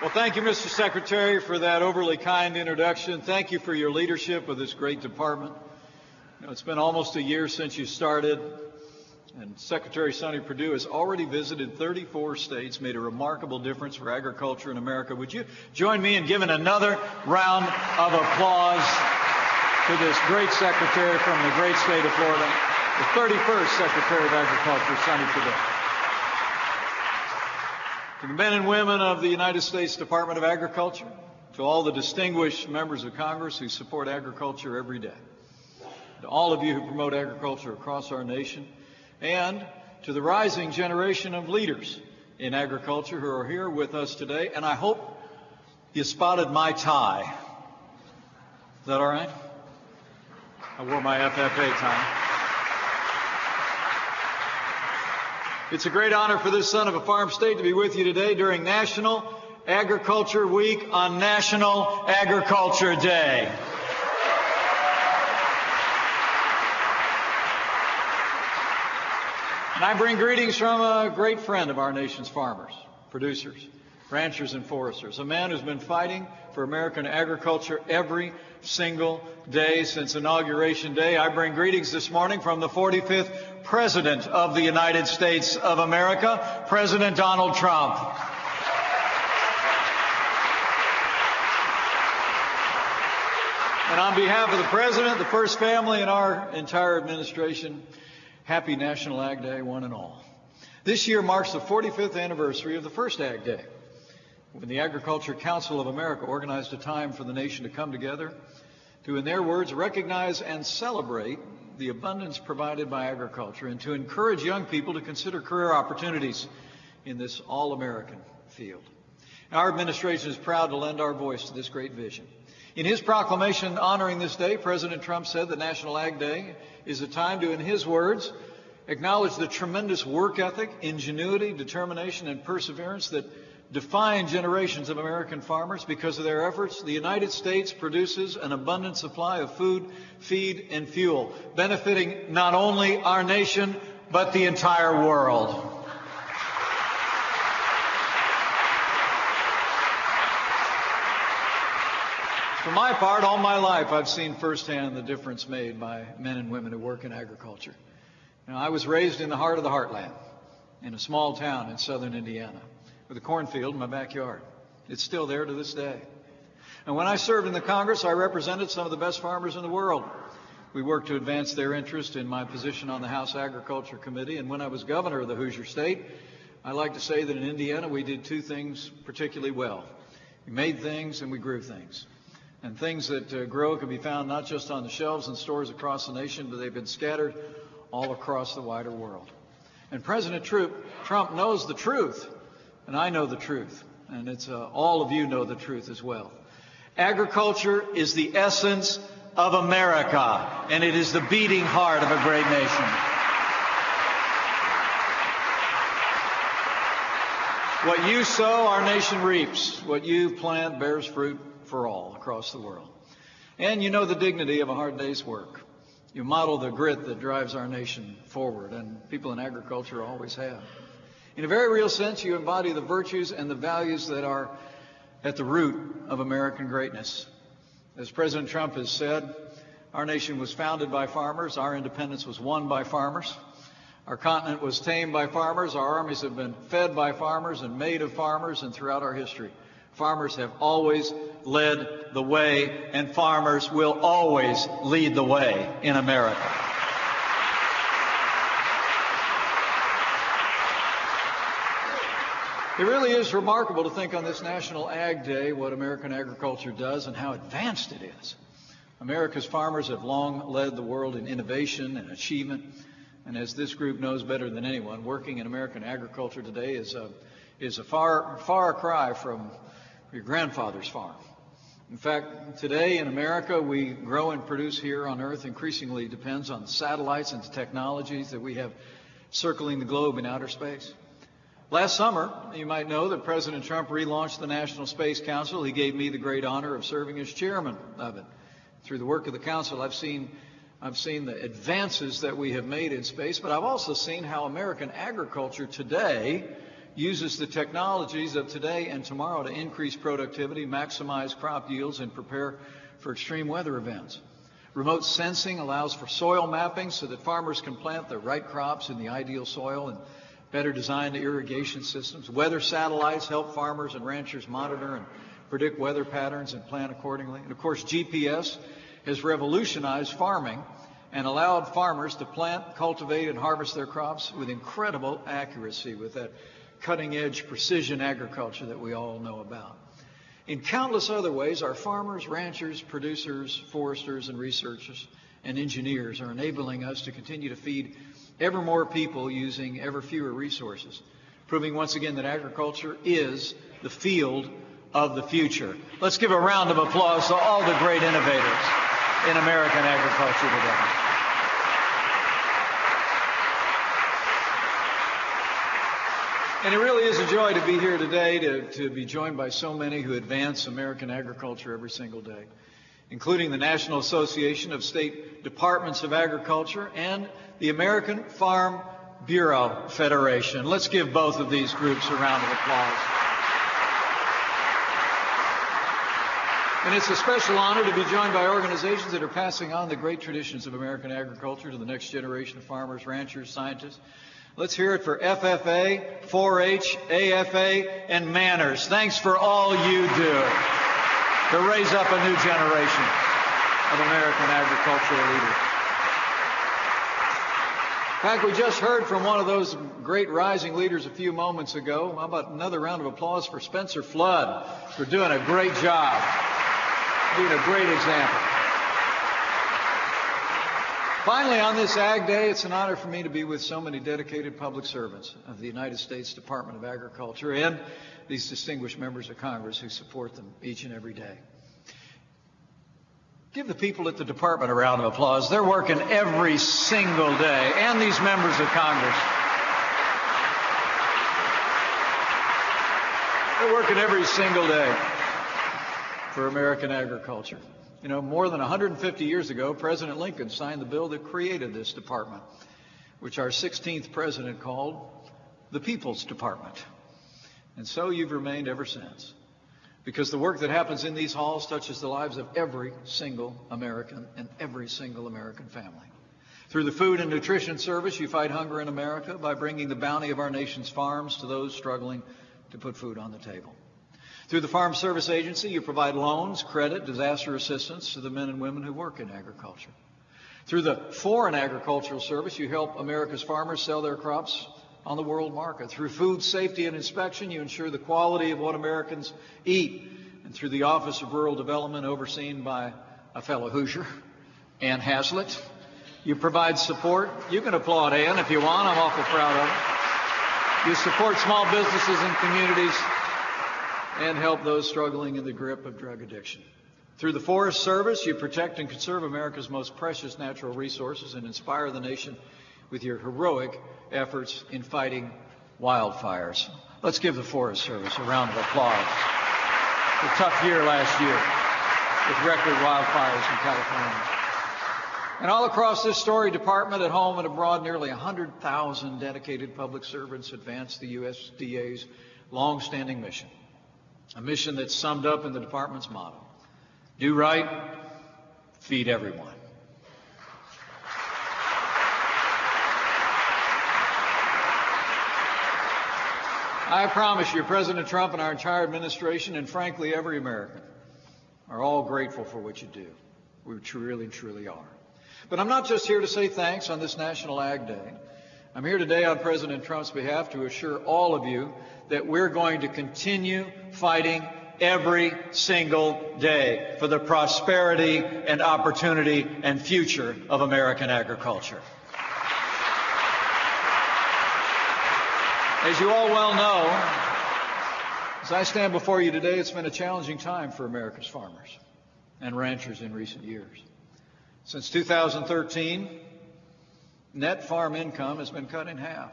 Well, thank you, Mr. Secretary, for that overly kind introduction. Thank you for your leadership of this great department. You know, it's been almost a year since you started, and Secretary Sonny Perdue has already visited 34 states, made a remarkable difference for agriculture in America. Would you join me in giving another round of applause to this great secretary from the great state of Florida, the 31st Secretary of Agriculture, Sonny Perdue. To the men and women of the United States Department of Agriculture, to all the distinguished members of Congress who support agriculture every day, to all of you who promote agriculture across our nation, and to the rising generation of leaders in agriculture who are here with us today. And I hope you spotted my tie. Is that all right? I wore my FFA tie. It's a great honor for this son of a farm state to be with you today during National Agriculture Week on National Agriculture Day. And I bring greetings from a great friend of our nation's farmers, producers, ranchers, and foresters, a man who's been fighting for American agriculture every single day since Inauguration Day. I bring greetings this morning from the 45th President of the United States of America, President Donald Trump. And on behalf of the President, the First Family, and our entire administration, happy National Ag Day, one and all. This year marks the 45th anniversary of the first Ag Day, when the Agriculture Council of America organized a time for the nation to come together to, in their words, recognize and celebrate the abundance provided by agriculture and to encourage young people to consider career opportunities in this all-American field. Our administration is proud to lend our voice to this great vision. In his proclamation honoring this day, President Trump said that National Ag Day is a time to, in his words, acknowledge the tremendous work ethic, ingenuity, determination, and perseverance that define generations of American farmers. Because of their efforts, the United States produces an abundant supply of food, feed, and fuel, benefiting not only our nation, but the entire world. For my part, all my life, I've seen firsthand the difference made by men and women who work in agriculture. Now, I was raised in the heart of the heartland, in a small town in southern Indiana, with a cornfield in my backyard. It's still there to this day. And when I served in the Congress, I represented some of the best farmers in the world. We worked to advance their interest in my position on the House Agriculture Committee. And when I was governor of the Hoosier State, I like to say that in Indiana we did two things particularly well. We made things and we grew things. And things that grow can be found not just on the shelves and stores across the nation, but they've been scattered all across the wider world. And President Trump knows the truth. And I know the truth, and it's all of you know the truth as well. Agriculture is the essence of America, and it is the beating heart of a great nation. What you sow, our nation reaps. What you plant bears fruit for all across the world. And you know the dignity of a hard day's work. You model the grit that drives our nation forward, and people in agriculture always have. In a very real sense, you embody the virtues and the values that are at the root of American greatness. As President Trump has said, our nation was founded by farmers. Our independence was won by farmers. Our continent was tamed by farmers. Our armies have been fed by farmers and made of farmers. And throughout our history, farmers have always led the way, and farmers will always lead the way in America. It really is remarkable to think on this National Ag Day what American agriculture does and how advanced it is. America's farmers have long led the world in innovation and achievement. And as this group knows better than anyone, working in American agriculture today is a far cry from your grandfather's farm. In fact, today in America, we grow and produce here on Earth increasingly depends on the satellites and the technologies that we have circling the globe in outer space. Last summer, you might know that President Trump relaunched the National Space Council. He gave me the great honor of serving as chairman of it. Through the work of the council, I've seen the advances that we have made in space, but I've also seen how American agriculture today uses the technologies of today and tomorrow to increase productivity, maximize crop yields, and prepare for extreme weather events. Remote sensing allows for soil mapping so that farmers can plant the right crops in the ideal soil and better designed irrigation systems. Weather satellites help farmers and ranchers monitor and predict weather patterns and plan accordingly. And of course, GPS has revolutionized farming and allowed farmers to plant, cultivate, and harvest their crops with incredible accuracy, with that cutting-edge precision agriculture that we all know about. In countless other ways, our farmers, ranchers, producers, foresters, and researchers and engineers are enabling us to continue to feed ever more people using ever fewer resources, proving once again that agriculture is the field of the future. Let's give a round of applause to all the great innovators in American agriculture today. And it really is a joy to be here today, to be joined by so many who advance American agriculture every single day, including the National Association of State Departments of Agriculture and the American Farm Bureau Federation. Let's give both of these groups a round of applause. And it's a special honor to be joined by organizations that are passing on the great traditions of American agriculture to the next generation of farmers, ranchers, scientists. Let's hear it for FFA, 4-H, AFA, and Manners. Thanks for all you do to raise up a new generation of American agricultural leaders. In fact, we just heard from one of those great rising leaders a few moments ago. How about another round of applause for Spencer Flood for doing a great job, being a great example. Finally, on this Ag Day, it's an honor for me to be with so many dedicated public servants of the United States Department of Agriculture and these distinguished members of Congress who support them each and every day. Give the people at the department a round of applause. They're working every single day, and these members of Congress. They're working every single day for American agriculture. You know, more than 150 years ago, President Lincoln signed the bill that created this department, which our 16th president called the People's Department. And so you've remained ever since, because the work that happens in these halls touches the lives of every single American and every single American family. Through the Food and Nutrition Service, you fight hunger in America by bringing the bounty of our nation's farms to those struggling to put food on the table. Through the Farm Service Agency, you provide loans, credit, disaster assistance to the men and women who work in agriculture. Through the Foreign Agricultural Service, you help America's farmers sell their crops on the world market. Through Food Safety and Inspection, you ensure the quality of what Americans eat. And through the Office of Rural Development, overseen by a fellow Hoosier, Ann Haslett, you provide support. You can applaud Ann if you want. I'm awful proud of her. You support small businesses and communities and help those struggling in the grip of drug addiction. Through the Forest Service, you protect and conserve America's most precious natural resources and inspire the nation with your heroic efforts in fighting wildfires. Let's give the Forest Service a round of applause. It was a tough year last year with record wildfires in California. And all across this storied department, at home and abroad, nearly 100,000 dedicated public servants advance the USDA's long-standing mission. A mission that's summed up in the department's motto: do right, feed everyone. I promise you, President Trump and our entire administration, and frankly every American, are all grateful for what you do. We truly, truly are. But I'm not just here to say thanks on this National Ag Day. I'm here today on President Trump's behalf to assure all of you that we're going to continue fighting every single day for the prosperity and opportunity and future of American agriculture. As you all well know, as I stand before you today, it's been a challenging time for America's farmers and ranchers in recent years. Since 2013, net farm income has been cut in half.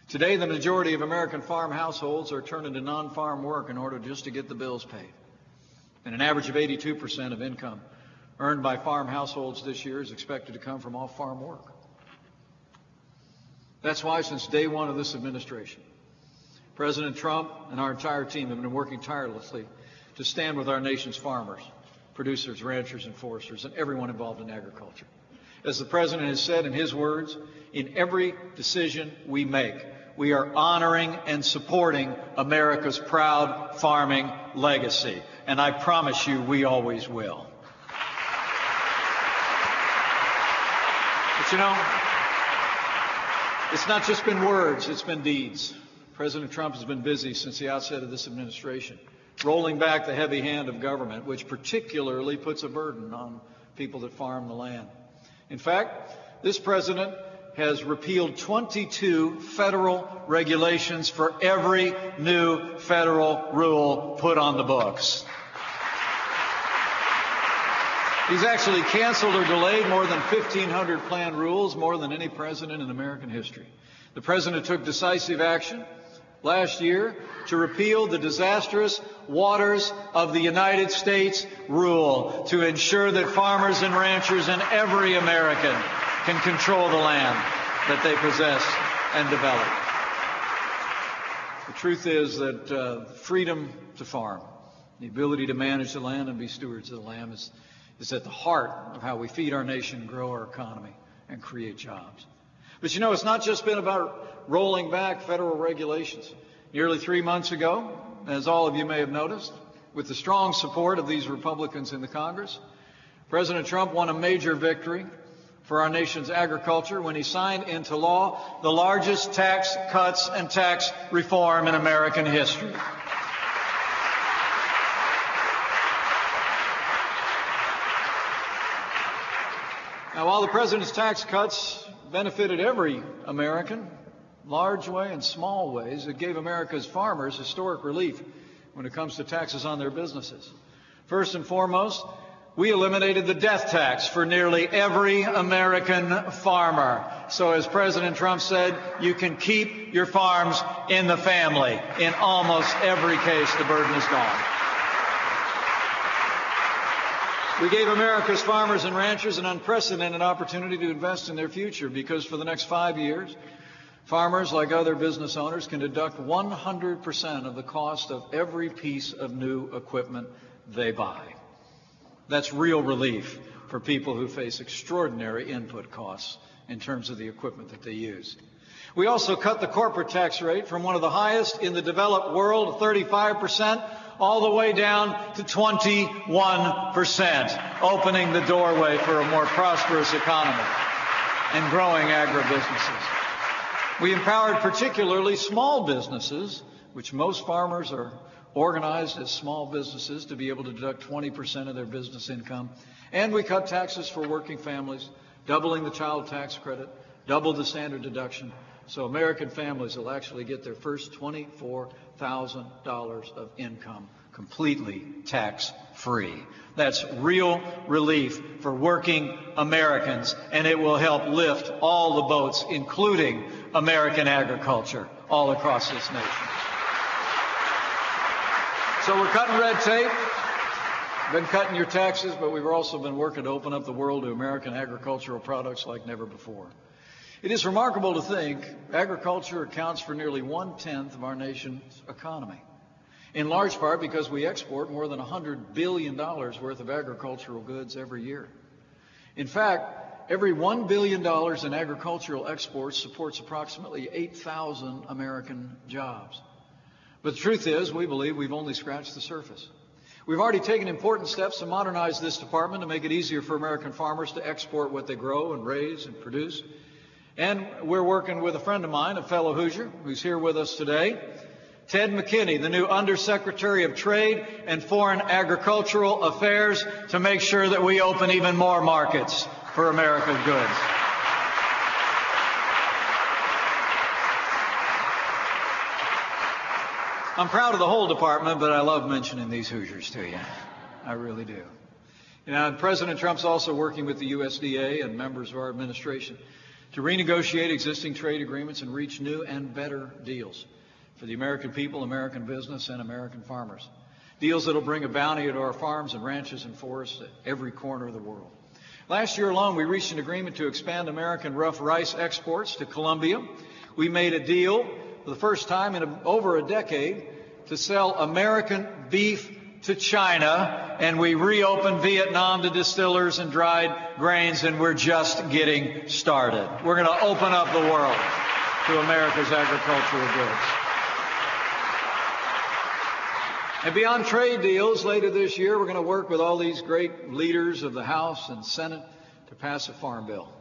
Today, the majority of American farm households are turning to non-farm work in order just to get the bills paid. And an average of 82% of income earned by farm households this year is expected to come from off-farm work. That's why, since day one of this administration, President Trump and our entire team have been working tirelessly to stand with our nation's farmers, producers, ranchers, and foresters, and everyone involved in agriculture. As the President has said in his words, in every decision we make, we are honoring and supporting America's proud farming legacy. And I promise you, we always will. But you know, it's not just been words, it's been deeds. President Trump has been busy since the outset of this administration, rolling back the heavy hand of government, which particularly puts a burden on people that farm the land. In fact, this president has repealed 22 federal regulations for every new federal rule put on the books. He's actually canceled or delayed more than 1,500 planned rules, more than any president in American history. The president took decisive action last year to repeal the disastrous Waters of the United States rule to ensure that farmers and ranchers and every American can control the land that they possess and develop. The truth is that freedom to farm, the ability to manage the land and be stewards of the land is at the heart of how we feed our nation, grow our economy, and create jobs. But you know, it's not just been about rolling back federal regulations. Nearly 3 months ago, as all of you may have noticed, with the strong support of these Republicans in the Congress, President Trump won a major victory for our nation's agriculture when he signed into law the largest tax cuts and tax reform in American history. Now, while the president's tax cuts benefited every American, large way and small ways, it gave America's farmers historic relief when it comes to taxes on their businesses. First and foremost, we eliminated the death tax for nearly every American farmer. So as President Trump said, you can keep your farms in the family. In almost every case, the burden is gone. We gave America's farmers and ranchers an unprecedented opportunity to invest in their future because for the next 5 years, farmers, like other business owners, can deduct 100% of the cost of every piece of new equipment they buy. That's real relief for people who face extraordinary input costs in terms of the equipment that they use. We also cut the corporate tax rate from one of the highest in the developed world, 35%, all the way down to 21%, opening the doorway for a more prosperous economy and growing agribusinesses. We empowered particularly small businesses, which most farmers are organized as small businesses, to be able to deduct 20% of their business income. And we cut taxes for working families, doubling the child tax credit, doubled the standard deduction, so American families will actually get their first $24,000 of income completely tax-free. That's real relief for working Americans, and it will help lift all the boats, including American agriculture, all across this nation. So we're cutting red tape, been cutting your taxes, but we've also been working to open up the world to American agricultural products like never before. It is remarkable to think agriculture accounts for nearly 1/10 of our nation's economy, in large part because we export more than $100 billion worth of agricultural goods every year. In fact, every $1 billion in agricultural exports supports approximately 8,000 American jobs. But the truth is, we believe we've only scratched the surface. We've already taken important steps to modernize this department to make it easier for American farmers to export what they grow and raise and produce. And we're working with a friend of mine, a fellow Hoosier, who's here with us today, Ted McKinney, the new Undersecretary of Trade and Foreign Agricultural Affairs, to make sure that we open even more markets for American goods. I'm proud of the whole department, but I love mentioning these Hoosiers to you. I really do. You know, and President Trump's also working with the USDA and members of our administration to renegotiate existing trade agreements and reach new and better deals for the American people, American business, and American farmers. Deals that will bring a bounty to our farms and ranches and forests at every corner of the world. Last year alone, we reached an agreement to expand American rough rice exports to Colombia. We made a deal for the first time in over a decade, to sell American beef to China, and we reopened Vietnam to distillers and dried grains, and we're just getting started. We're going to open up the world to America's agricultural goods. And beyond trade deals, later this year, we're going to work with all these great leaders of the House and Senate to pass a farm bill.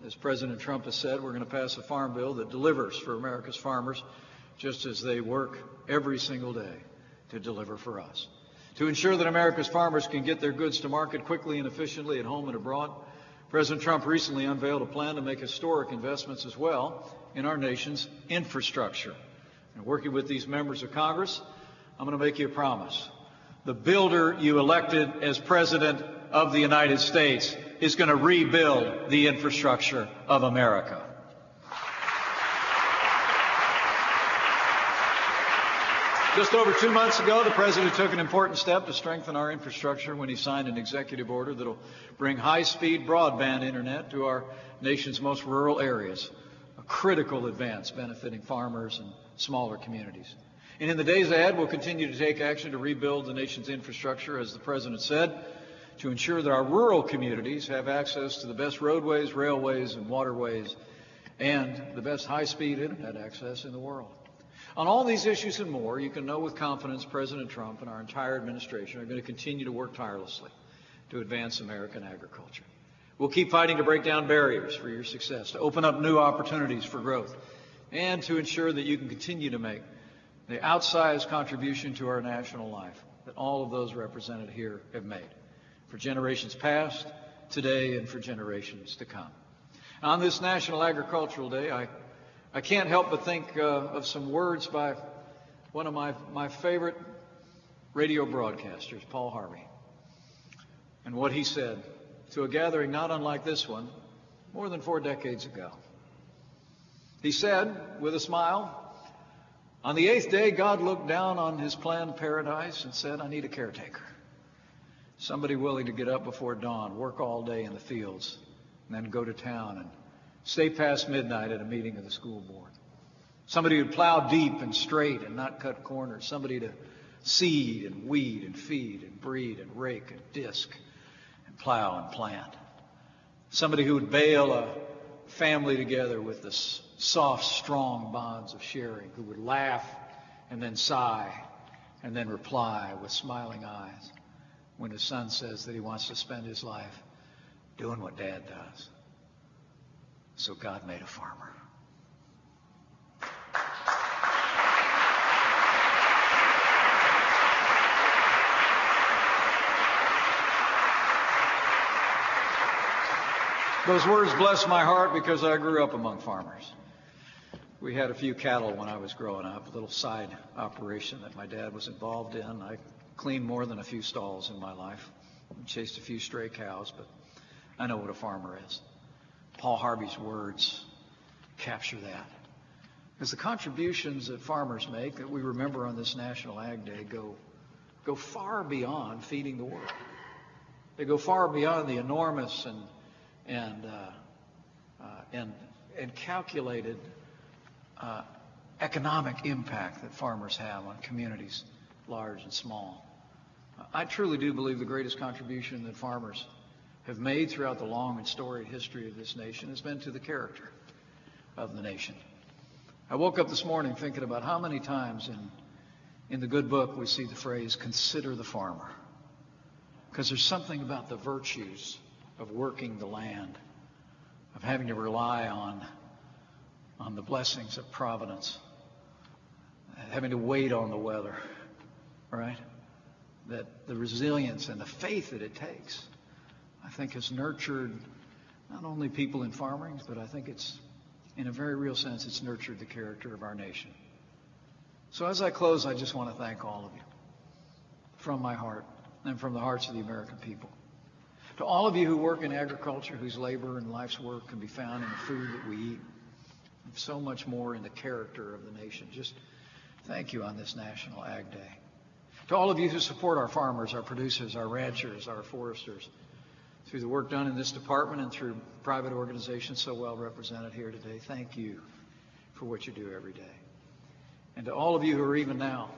As President Trump has said, we're going to pass a farm bill that delivers for America's farmers, just as they work every single day to deliver for us. To ensure that America's farmers can get their goods to market quickly and efficiently at home and abroad, President Trump recently unveiled a plan to make historic investments as well in our nation's infrastructure. And working with these members of Congress, I'm going to make you a promise. The builder you elected as President of the United States is going to rebuild the infrastructure of America. Just over 2 months ago, the President took an important step to strengthen our infrastructure when he signed an executive order that will bring high-speed broadband internet to our nation's most rural areas, a critical advance benefiting farmers and smaller communities. And in the days ahead, we'll continue to take action to rebuild the nation's infrastructure, as the President said, to ensure that our rural communities have access to the best roadways, railways, and waterways, and the best high-speed internet access in the world. On all these issues and more, you can know with confidence President Trump and our entire administration are going to continue to work tirelessly to advance American agriculture. We'll keep fighting to break down barriers for your success, to open up new opportunities for growth, and to ensure that you can continue to make the outsized contribution to our national life that all of those represented here have made, for generations past, today, and for generations to come. On this National Agricultural Day, I can't help but think of some words by one of my favorite radio broadcasters, Paul Harvey, and what he said to a gathering not unlike this one more than 4 decades ago. He said, with a smile, "On the 8th day, God looked down on his planned paradise and said, I need a caretaker. Somebody willing to get up before dawn, work all day in the fields, and then go to town and stay past midnight at a meeting of the school board. Somebody who'd plow deep and straight and not cut corners. Somebody to seed and weed and feed and breed and rake and disc and plow and plant. Somebody who would bale a family together with the soft, strong bonds of sharing, who would laugh and then sigh and then reply with smiling eyes when his son says that he wants to spend his life doing what Dad does. So God made a farmer." Those words bless my heart because I grew up among farmers. We had a few cattle when I was growing up, a little side operation that my dad was involved in. I cleaned more than a few stalls in my life, chased a few stray cows, but I know what a farmer is. Paul Harvey's words capture that. Because the contributions that farmers make that we remember on this National Ag Day go far beyond feeding the world. They go far beyond the enormous and calculated economic impact that farmers have on communities large and small. I truly do believe the greatest contribution that farmers have made throughout the long and storied history of this nation has been to the character of the nation. I woke up this morning thinking about how many times in the good book we see the phrase, "consider the farmer." Because there's something about the virtues of working the land, of having to rely on the blessings of providence, having to wait on the weather, right? That the resilience and the faith that it takes, I think, has nurtured not only people in farming, but I think it's, in a very real sense, it's nurtured the character of our nation. So as I close, I just want to thank all of you from my heart and from the hearts of the American people. To all of you who work in agriculture, whose labor and life's work can be found in the food that we eat, and so much more in the character of the nation, just thank you on this National Ag Day. To all of you who support our farmers, our producers, our ranchers, our foresters, through the work done in this department and through private organizations so well represented here today, thank you for what you do every day. And to all of you who are even now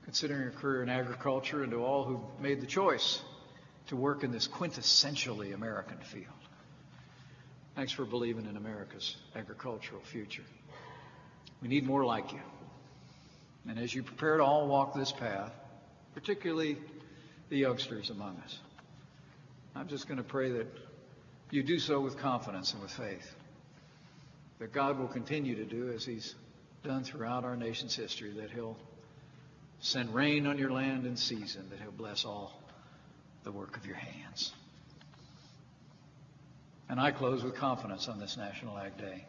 considering a career in agriculture, and to all who made the choice to work in this quintessentially American field, thanks for believing in America's agricultural future. We need more like you. And as you prepare to all walk this path, particularly the youngsters among us, I'm just going to pray that you do so with confidence and with faith, that God will continue to do as He's done throughout our nation's history, that He'll send rain on your land in season, that He'll bless all the work of your hands. And I close with confidence on this National Ag Day,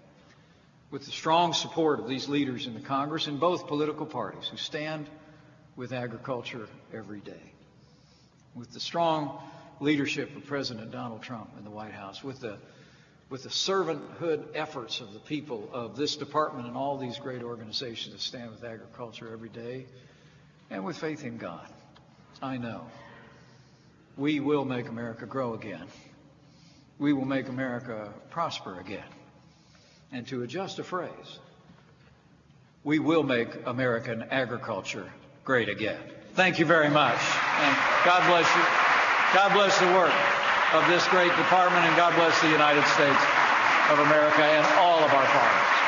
with the strong support of these leaders in the Congress in both political parties who stand with agriculture every day, with the strong leadership of President Donald Trump in the White House, with the servanthood efforts of the people of this department and all these great organizations that stand with agriculture every day, and with faith in God. I know we will make America grow again. We will make America prosper again. And to adjust a phrase, we will make American agriculture great again. Thank you very much. And God bless you. God bless the work of this great department, and God bless the United States of America and all of our partners.